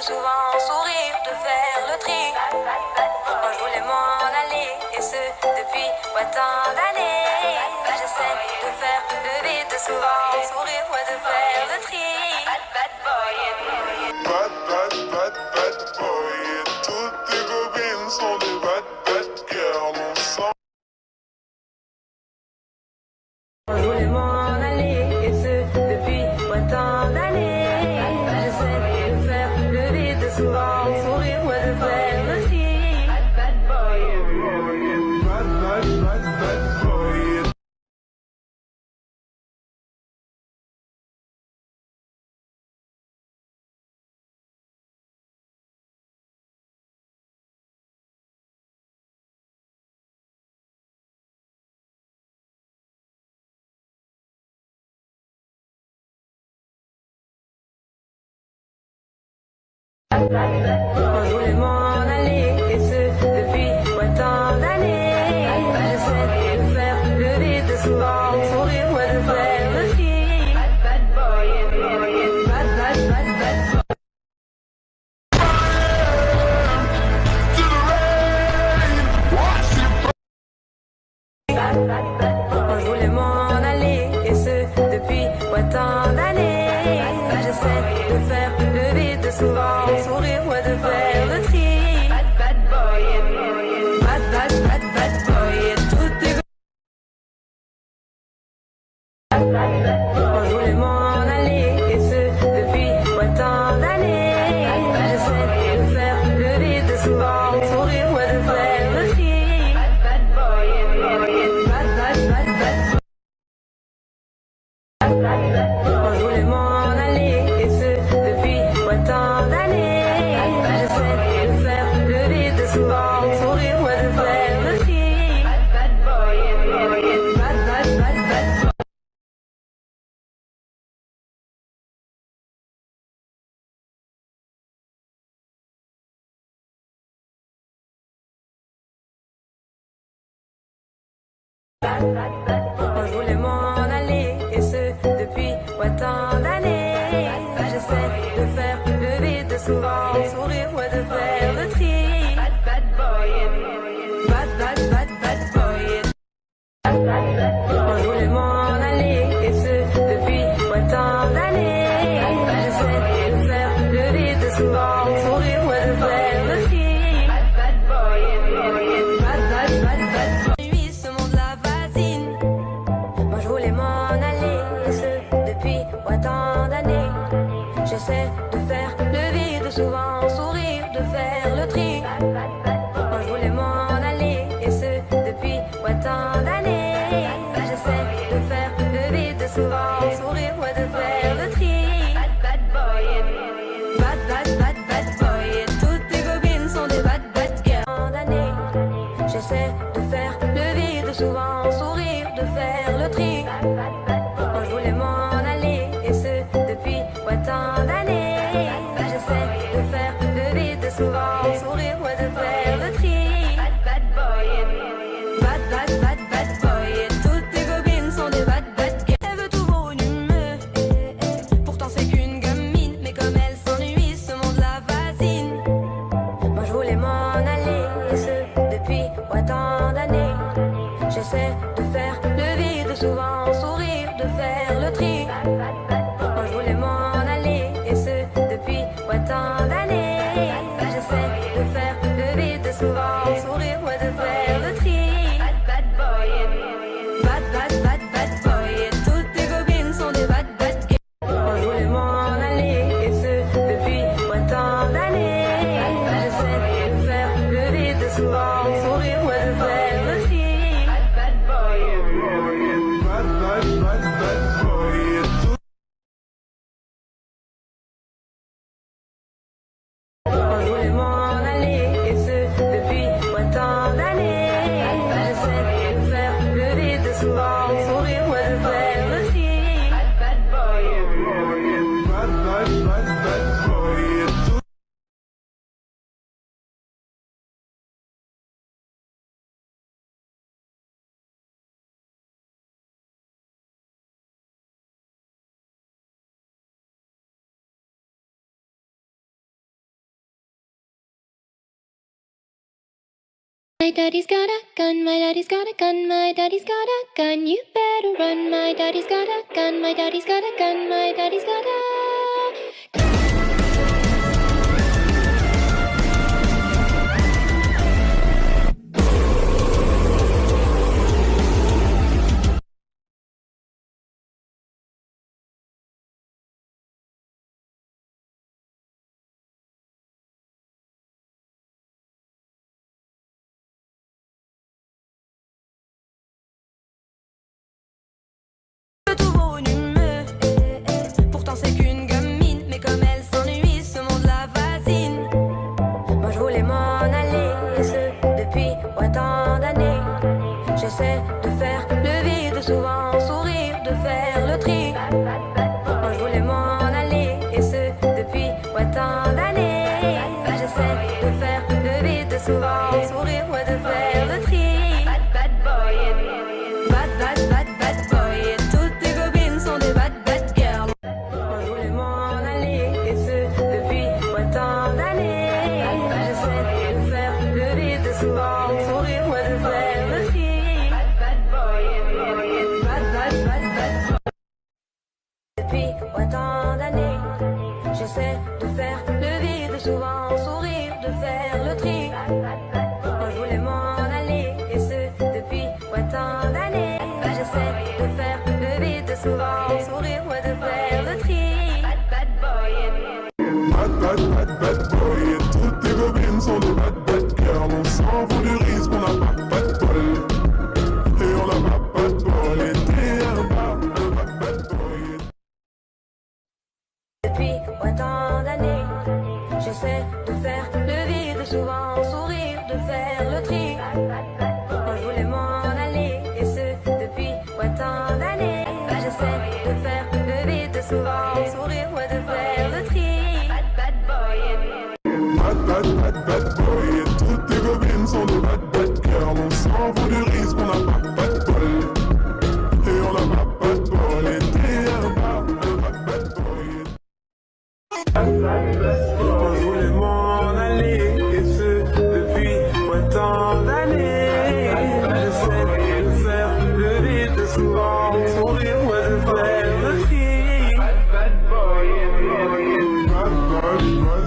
souvent sourire, de faire le tri. Moi je voulais m'en aller, et ce depuis tant d'années. J'essaie de faire le vide, de souvent sourire, ouais, de faire le tri. Bad boy, bad boy. Et toutes tes copines sont des bad girls. On sent. moi je voulais m'en aller, et ce depuis tant d'années. J'essaie de faire le vide, de souvent sourire, ouais, de faire le tri. Bad boy, Bad boy. moi je voulais m'en aller, et ce depuis tant d'années. J'essaie de faire le vide, de souvent sourire, ouais, de faire le tri. Bad boy, bad boy. Moi je voulais m'en aller, et ce depuis tant d'années. J'essaie de faire le vide, de souvent sourire, ouais, de faire le tri. Bad boy, bad boy. Toutes tes moi je voulais m'en aller, et ce depuis tant d'années. J'essaie de faire le vide, de souvent sourire, ouais, de faire le tri. Bad boy, bad boy. Moi je voulais m'en aller, et ce depuis tant d'années. J'essaie de faire le vide, de souvent sourire, ouais, de faire le tri. Bad boy, bad boy. Moi je voulais m'en aller, et ce depuis tant d'années. J'essaie de faire le vide, de souvent sourire, ouais, de faire le tri. Bad boy, bad boy. Moi je voulais m'en aller, et ce depuis tant d'années. J'essaie de faire le vide, de souvent sourire, ouais, de faire le tri. Bad boy, bad boy. Nuit, ce monde la fascine. Moi je voulais m'en aller, et ce depuis tant d'années. J'essaie de faire le vide, de souvent sourire, de faire le tri. Moi je voulais m'en aller, et ce depuis tant d'années. J'essaie de faire le vide, de souvent sourire, ouais, de faire le tri. Bad boy, bad boy. Toutes tes copines sont des bad girls. D'années, j'essaie de faire le vide, de souvent sourire, de faire le tri. Moi je voulais m'en aller, et ce depuis tant d'années. J'essaie de faire le vide, de souvent sourire, ouais, de faire le tri. Bad boy, bad boy. Toutes tes copines sont des bad girls. Elle veut tout volumineux, pourtant c'est qu'une gamine. Mais comme elle s'ennuie, ce monde la fascine. Moi je voulais m'en aller, et ce depuis tant d'années. J'essaie de faire le vide, de souvent sourire, de faire le tri. Moi je voulais m'en aller, et ce depuis tant d'années. J'essaie de faire le vide, de souvent sourire, ouais, de faire le tri. Bad boy, bad boy. Toutes tes copines sont des bad girls. Moi je voulais m'en aller, et ce depuis tant d'années. J'essaie de faire le vide, de souvent sourire, ouais, de faire le tri. Bad boy, Bad boy. moi je voulais m'en aller, et ce depuis tant d'années. J'essaie de faire le vide, de souvent sourire, ouais, de faire le tri. Bad boy, Bad boy. My daddy's got a gun, my daddy's got a gun, my daddy's got a gun, you better run. My daddy's got a gun, my daddy's got a gun, my daddy's got a tout venimeux, pourtant c'est qu'une gamine, mais comme elle s'ennuie, ce monde la fascine. Moi je voulais m'en aller, et ce depuis autant d'années. J'essaie de faire le vide, souvent sourire, de faire le tri. Moi je voulais m'en aller, et ce depuis autant d'années. J'essaie de faire le vide, souvent sourire, ouais, de faire le tri. Bad boy, bad boy, et toutes tes copines sont des bad girls. Moi je voulais m'en aller, et ce depuis autant d'années. J'essaie de faire le vide, souvent sourire, ouais, de faire le tri. Bad boy, depuis autant d'années. J'essaie de faire le vide, souvent sourire, de faire le tri. Moi je voulais m'en aller, et ce depuis autant d'années. J'essaie de faire le vide, souvent sourire, ouais, de faire le tri. Bad boy, et toutes tes copines sont des bad girls. On s'en fout du risque, on n'a pas de bol. Et on n'a pas de bol, et t'es un bad boy. depuis autant d'années. J'essaie de faire le vide, souvent sourire, de faire le tri. Moi je voulais m'en aller, et ce depuis autant d'années. J'essaie de faire le vide, souvent sourire, ouais, de faire le tri. Bad boy, Et toutes tes copines sont des bad girls. On s'en fout du risque, on n'a